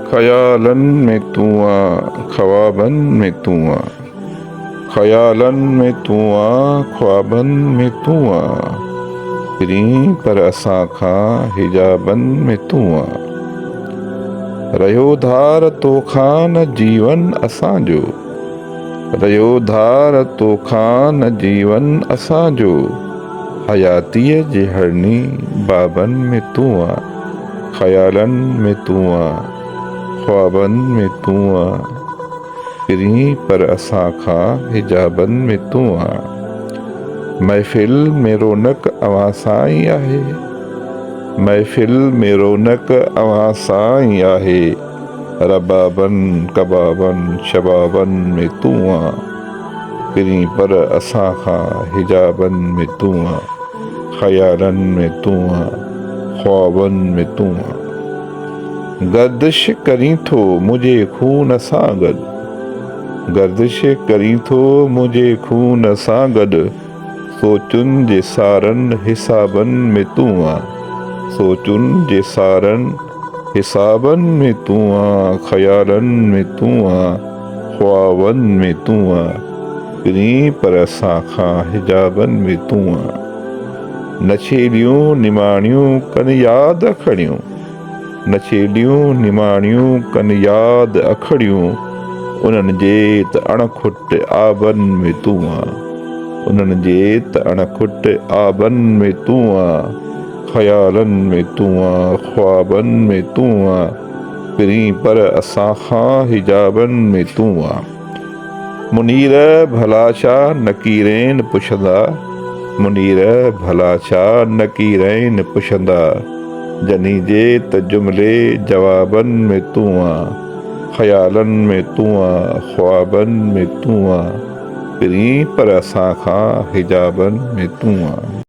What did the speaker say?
ख्यालन में तू आ, ख्वाबन में तू आ, ख्यालन में तू आ, ख्वाबन में तू आ, फिरी पर असां खां हिजाबन में तू आ। रहियो धार तोखां न जीवन असांजो, रहियो धार तोखां न जीवन असांजो, हयातीअ जे हरणी बाबन में तू आ, ख्यालन में तू आ, ख्वाबन में तू आ, फिरी पर असां खां हिजाबन में तू आ। महफ़िल में रौनक अवां सां ई आहे, महफ़िल में रौनक अवां सां ई आहे, रबाबन कबाबन शबाबन में तू आ, फिरी पर असां खां हिजाबन में तू आ, ख्यालन में तू आ, ख्वाबन में तू आ। गर्दिश करीं थो मुंहिंजे खून सां गॾु, गर्दिश करीं थो मुंहिंजे खून सां गॾु, सोचुनि जे सारनि हिसाबन में तू आ, सोचुनि जे सारनि हिसाबन में तू आ, ख्यालन में तू आ, ख्वाबन में तू आ, फिरी पर असां खां हिजाबन में तू आ। नछेलियूं निमाणियूं कनि यादि अखड़ियूं, नछेलियूं निमाणियूं कनि यादि अखड़ियूं, उन्हनि जे त अणखुट आबन में तू आ, उन्हनि जे त अणखुट आबन में तू आ, ख्यालन में तू आ, ख्वाबन में तू आ, फिरी पर असां खां हिजाबन में तू आ। मुनीर भला छा नकीरैन पुछंदा, मुनीर भला छा नकीरैन पुछंदा, जनी जे त जुमिले जवाबन में तू आ, ख्यालन में तू आ, ख्वाबन में तू आ, फिरी पर असां खां हिजाबन में तू आ।